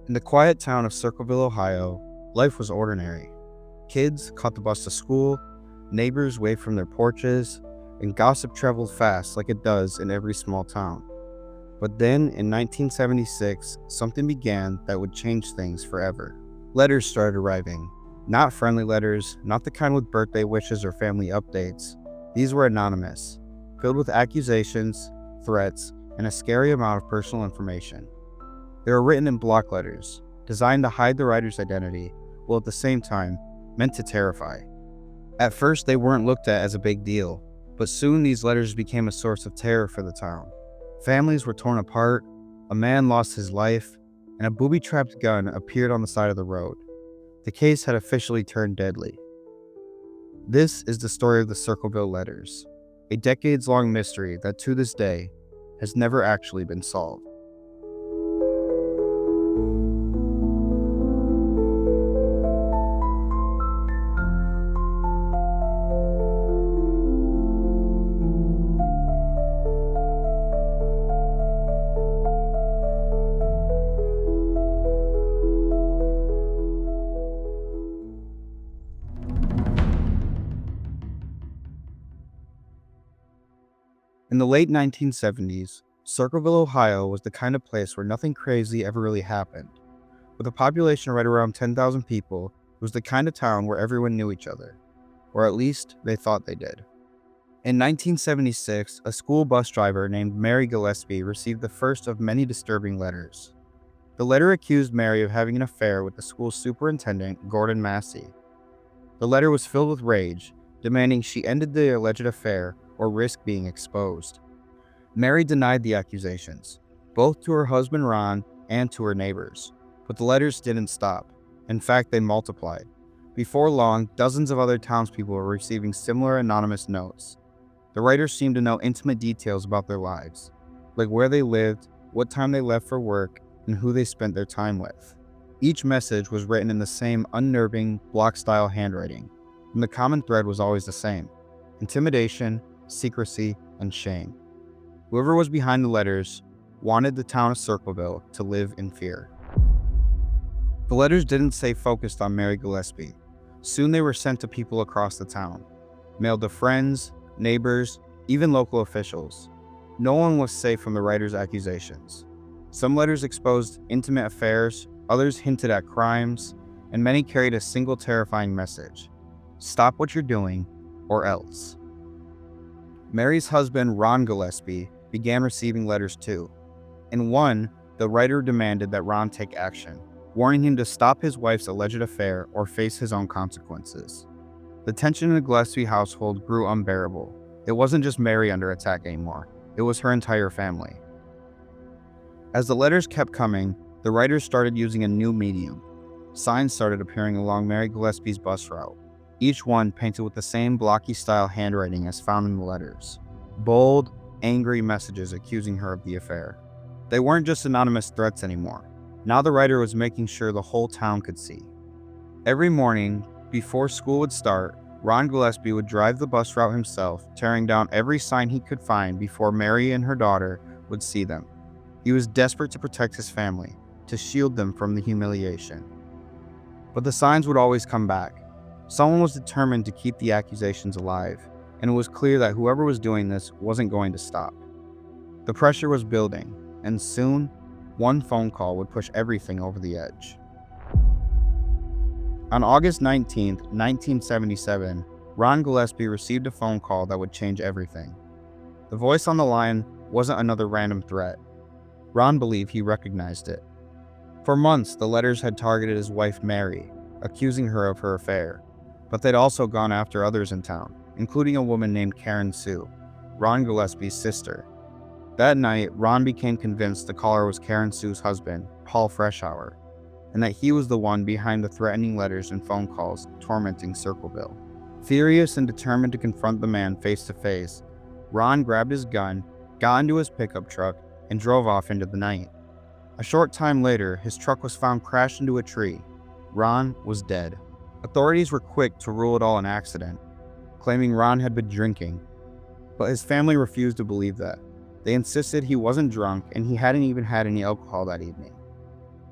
In the quiet town of Circleville, Ohio, life was ordinary. Kids caught the bus to school, neighbors waved from their porches, and gossip traveled fast like it does in every small town. But then, in 1976, something began that would change things forever. Letters started arriving. Not friendly letters, not the kind with birthday wishes or family updates. These were anonymous, filled with accusations, threats, and a scary amount of personal information. They were written in block letters, designed to hide the writer's identity, while at the same time, meant to terrify. At first, they weren't looked at as a big deal, but soon these letters became a source of terror for the town. Families were torn apart, a man lost his life, and a booby-trapped gun appeared on the side of the road. The case had officially turned deadly. This is the story of the Circleville letters, a decades-long mystery that to this day has never actually been solved. In the late 1970s, Circleville, Ohio was the kind of place where nothing crazy ever really happened. With a population right around 10,000 people, it was the kind of town where everyone knew each other, or at least they thought they did. In 1976, a school bus driver named Mary Gillespie received the first of many disturbing letters. The letter accused Mary of having an affair with the school superintendent, Gordon Massey. The letter was filled with rage, demanding she ended the alleged affair or risk being exposed. Mary denied the accusations, both to her husband Ron and to her neighbors. But the letters didn't stop. In fact, they multiplied. Before long, dozens of other townspeople were receiving similar anonymous notes. The writers seemed to know intimate details about their lives, like where they lived, what time they left for work, and who they spent their time with. Each message was written in the same unnerving, block-style handwriting, and the common thread was always the same: intimidation, secrecy, and shame. Whoever was behind the letters wanted the town of Circleville to live in fear. The letters didn't stay focused on Mary Gillespie. Soon they were sent to people across the town, mailed to friends, neighbors, even local officials. No one was safe from the writers' accusations. Some letters exposed intimate affairs, others hinted at crimes, and many carried a single terrifying message: stop what you're doing, or else. Mary's husband, Ron Gillespie, began receiving letters too. In one, the writer demanded that Ron take action, warning him to stop his wife's alleged affair or face his own consequences. The tension in the Gillespie household grew unbearable. It wasn't just Mary under attack anymore, it was her entire family. As the letters kept coming, the writers started using a new medium. Signs started appearing along Mary Gillespie's bus route, each one painted with the same blocky-style handwriting as found in the letters. Bold, angry messages accusing her of the affair. They weren't just anonymous threats anymore. Now the writer was making sure the whole town could see. Every morning, before school would start, Ron Gillespie would drive the bus route himself, tearing down every sign he could find before Mary and her daughter would see them. He was desperate to protect his family, to shield them from the humiliation. But the signs would always come back. Someone was determined to keep the accusations alive, and it was clear that whoever was doing this wasn't going to stop. The pressure was building, and soon, one phone call would push everything over the edge. On August 19, 1977, Ron Gillespie received a phone call that would change everything. The voice on the line wasn't another random threat. Ron believed he recognized it. For months, the letters had targeted his wife Mary, accusing her of her affair. But they'd also gone after others in town, including a woman named Karen Sue, Ron Gillespie's sister. That night, Ron became convinced the caller was Karen Sue's husband, Paul Freshour, and that he was the one behind the threatening letters and phone calls tormenting Circleville. Furious and determined to confront the man face to face, Ron grabbed his gun, got into his pickup truck, and drove off into the night. A short time later, his truck was found crashed into a tree. Ron was dead. Authorities were quick to rule it all an accident, claiming Ron had been drinking. But his family refused to believe that. They insisted he wasn't drunk and he hadn't even had any alcohol that evening.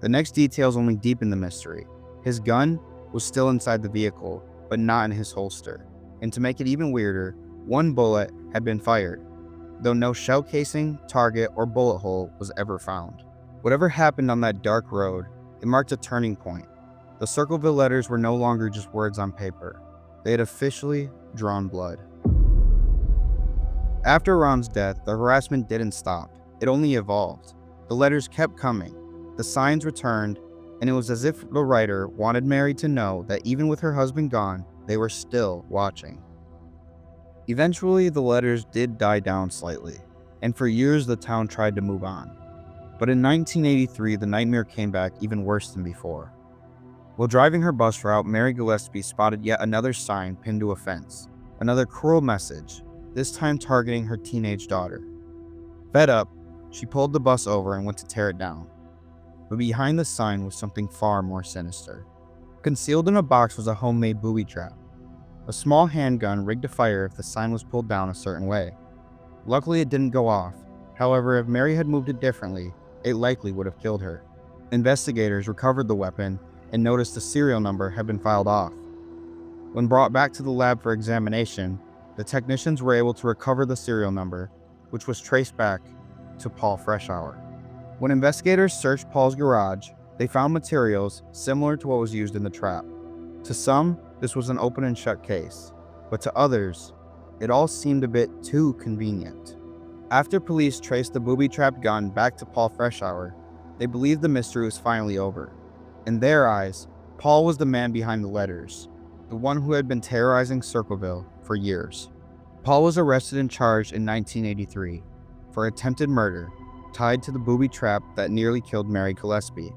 The next details only deepened the mystery. His gun was still inside the vehicle, but not in his holster. And to make it even weirder, one bullet had been fired, though no shell casing, target, or bullet hole was ever found. Whatever happened on that dark road, it marked a turning point. The Circleville letters were no longer just words on paper. They had officially drawn blood. After Ron's death, the harassment didn't stop. It only evolved. The letters kept coming. The signs returned, and it was as if the writer wanted Mary to know that even with her husband gone, they were still watching. Eventually, the letters did die down slightly, and for years the town tried to move on. But in 1983, the nightmare came back even worse than before. While driving her bus route, Mary Gillespie spotted yet another sign pinned to a fence, another cruel message, this time targeting her teenage daughter. Fed up, she pulled the bus over and went to tear it down. But behind the sign was something far more sinister. Concealed in a box was a homemade booby trap, a small handgun rigged to fire if the sign was pulled down a certain way. Luckily, it didn't go off. However, if Mary had moved it differently, it likely would have killed her. Investigators recovered the weapon and noticed the serial number had been filed off. When brought back to the lab for examination, the technicians were able to recover the serial number, which was traced back to Paul Freshour. When investigators searched Paul's garage, they found materials similar to what was used in the trap. To some, this was an open and shut case, but to others, it all seemed a bit too convenient. After police traced the booby-trapped gun back to Paul Freshour, they believed the mystery was finally over. In their eyes, Paul was the man behind the letters, the one who had been terrorizing Circleville for years. Paul was arrested and charged in 1983 for attempted murder tied to the booby trap that nearly killed Mary Gillespie.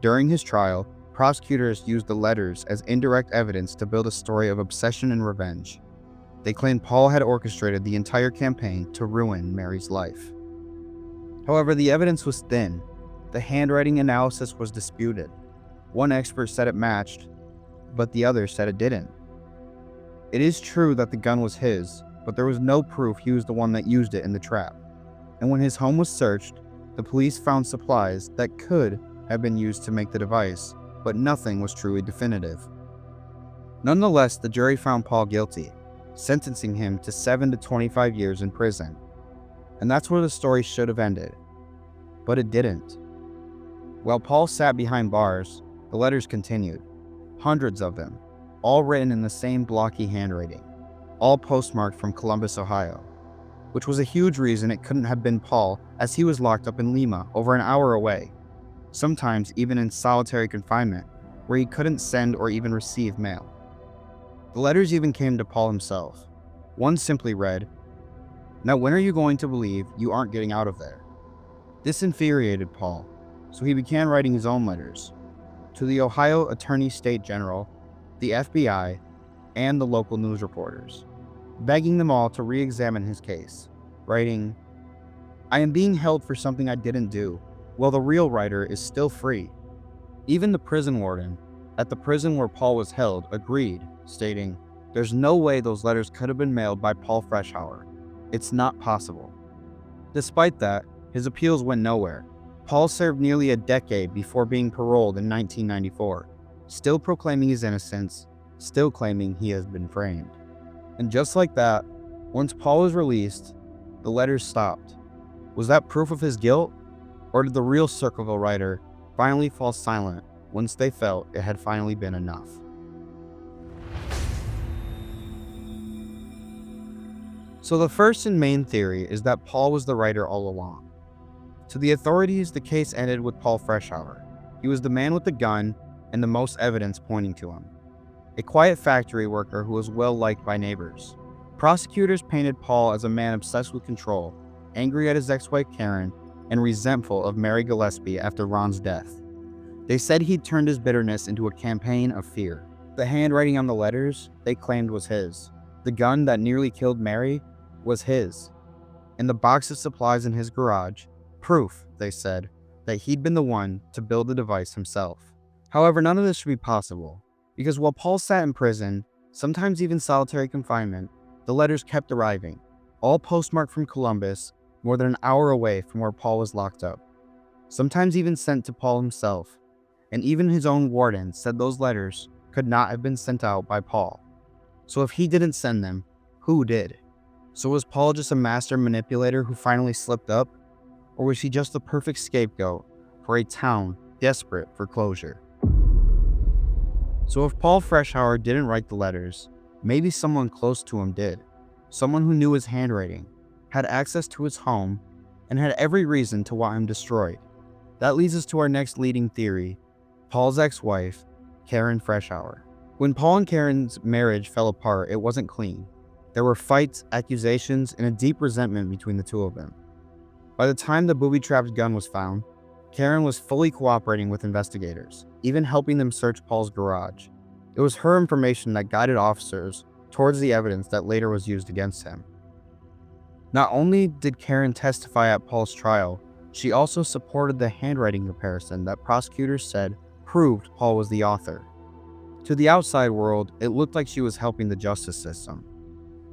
During his trial, prosecutors used the letters as indirect evidence to build a story of obsession and revenge. They claimed Paul had orchestrated the entire campaign to ruin Mary's life. However, the evidence was thin. The handwriting analysis was disputed. One expert said it matched, but the other said it didn't. It is true that the gun was his, but there was no proof he was the one that used it in the trap. And when his home was searched, the police found supplies that could have been used to make the device, but nothing was truly definitive. Nonetheless, the jury found Paul guilty, sentencing him to 7 to 25 years in prison. And that's where the story should have ended. But it didn't. While Paul sat behind bars, the letters continued. Hundreds of them, all written in the same blocky handwriting, all postmarked from Columbus, Ohio, which was a huge reason it couldn't have been Paul, as he was locked up in Lima, over an hour away, sometimes even in solitary confinement, where he couldn't send or even receive mail. The letters even came to Paul himself. One simply read, "Now when are you going to believe you aren't getting out of there?" This infuriated Paul, so he began writing his own letters to the Ohio Attorney State General, the FBI, and the local news reporters, begging them all to re-examine his case, writing, "I am being held for something I didn't do, while the real writer is still free." Even the prison warden at the prison where Paul was held agreed, stating, "There's no way those letters could have been mailed by Paul Freshour. It's not possible." Despite that, his appeals went nowhere. Paul served nearly a decade before being paroled in 1994, still proclaiming his innocence, still claiming he has been framed. And just like that, once Paul was released, the letters stopped. Was that proof of his guilt? Or did the real Circleville writer finally fall silent once they felt it had finally been enough? So the first and main theory is that Paul was the writer all along. To the authorities, the case ended with Paul Freshour. He was the man with the gun and the most evidence pointing to him. A quiet factory worker who was well liked by neighbors. Prosecutors painted Paul as a man obsessed with control, angry at his ex-wife Karen, and resentful of Mary Gillespie after Ron's death. They said he'd turned his bitterness into a campaign of fear. The handwriting on the letters they claimed was his. The gun that nearly killed Mary was his. And the box of supplies in his garage, proof, they said, that he'd been the one to build the device himself. However, none of this should be possible, because while Paul sat in prison, sometimes even solitary confinement, the letters kept arriving, all postmarked from Columbus, more than an hour away from where Paul was locked up. Sometimes even sent to Paul himself, and even his own warden said those letters could not have been sent out by Paul. So if he didn't send them, who did? So was Paul just a master manipulator who finally slipped up? Or was he just the perfect scapegoat for a town desperate for closure? So if Paul Freshour didn't write the letters, maybe someone close to him did. Someone who knew his handwriting, had access to his home, and had every reason to want him destroyed. That leads us to our next leading theory, Paul's ex-wife, Karen Freshour. When Paul and Karen's marriage fell apart, it wasn't clean. There were fights, accusations, and a deep resentment between the two of them. By the time the booby-trapped gun was found, Karen was fully cooperating with investigators, even helping them search Paul's garage. It was her information that guided officers towards the evidence that later was used against him. Not only did Karen testify at Paul's trial, she also supported the handwriting comparison that prosecutors said proved Paul was the author. To the outside world, it looked like she was helping the justice system.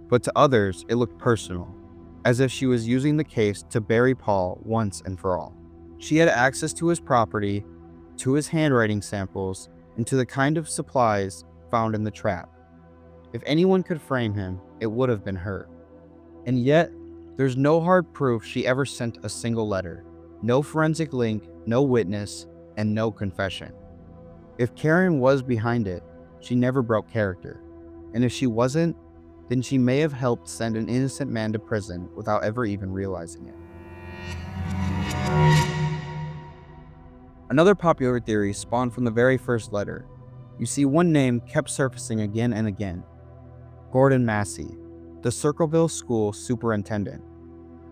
But to others, it looked personal, as if she was using the case to bury Paul once and for all. She had access to his property, to his handwriting samples, and to the kind of supplies found in the trap. If anyone could frame him, it would have been her. And yet, there's no hard proof she ever sent a single letter, no forensic link, no witness, and no confession. If Karen was behind it, she never broke character. And if she wasn't, then she may have helped send an innocent man to prison without ever even realizing it. Another popular theory spawned from the very first letter. You see, one name kept surfacing again and again. Gordon Massey, the Circleville school superintendent.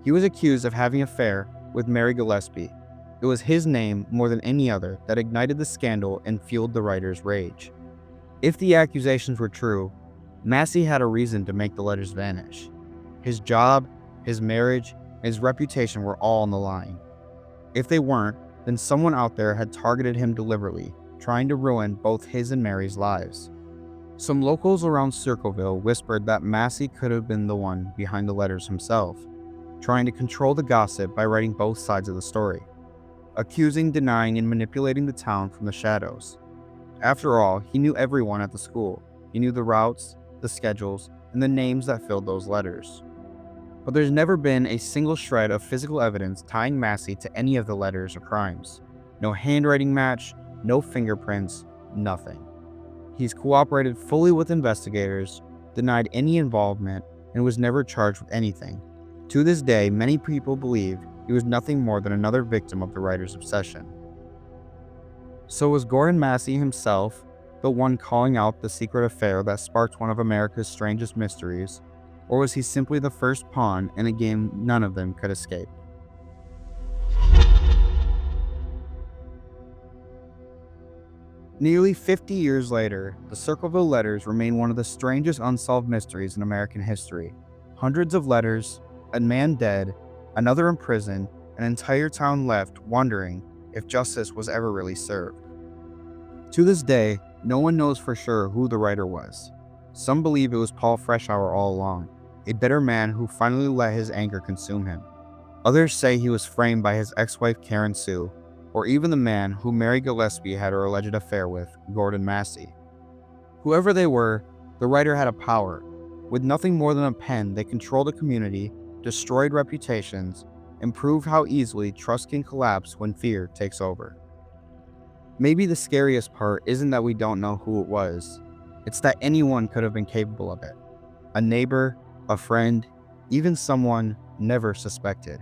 He was accused of having an affair with Mary Gillespie. It was his name, more than any other, that ignited the scandal and fueled the writer's rage. If the accusations were true, Massey had a reason to make the letters vanish. His job, his marriage, and his reputation were all on the line. If they weren't, then someone out there had targeted him deliberately, trying to ruin both his and Mary's lives. Some locals around Circleville whispered that Massey could have been the one behind the letters himself, trying to control the gossip by writing both sides of the story, accusing, denying, and manipulating the town from the shadows. After all, he knew everyone at the school. He knew the routes, the schedules, and the names that filled those letters. But there's never been a single shred of physical evidence tying Massey to any of the letters or crimes. No handwriting match, no fingerprints, nothing. He's cooperated fully with investigators, denied any involvement, and was never charged with anything. To this day, many people believe he was nothing more than another victim of the writer's obsession. So was Gordon Massey himself the one calling out the secret affair that sparked one of America's strangest mysteries, or was he simply the first pawn in a game none of them could escape? Nearly 50 years later, the Circleville letters remain one of the strangest unsolved mysteries in American history. Hundreds of letters, a man dead, another in prison, an entire town left wondering if justice was ever really served. To this day, no one knows for sure who the writer was. Some believe it was Paul Freshour all along, a bitter man who finally let his anger consume him. Others say he was framed by his ex-wife Karen Sue, or even the man who Mary Gillespie had her alleged affair with, Gordon Massey. Whoever they were, the writer had a power. With nothing more than a pen, they controlled a community, destroyed reputations, and proved how easily trust can collapse when fear takes over. Maybe the scariest part isn't that we don't know who it was. It's that anyone could have been capable of it. A neighbor, a friend, even someone never suspected.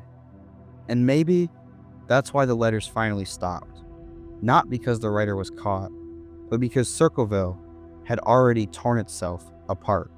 And maybe that's why the letters finally stopped. Not because the writer was caught, but because Circleville had already torn itself apart.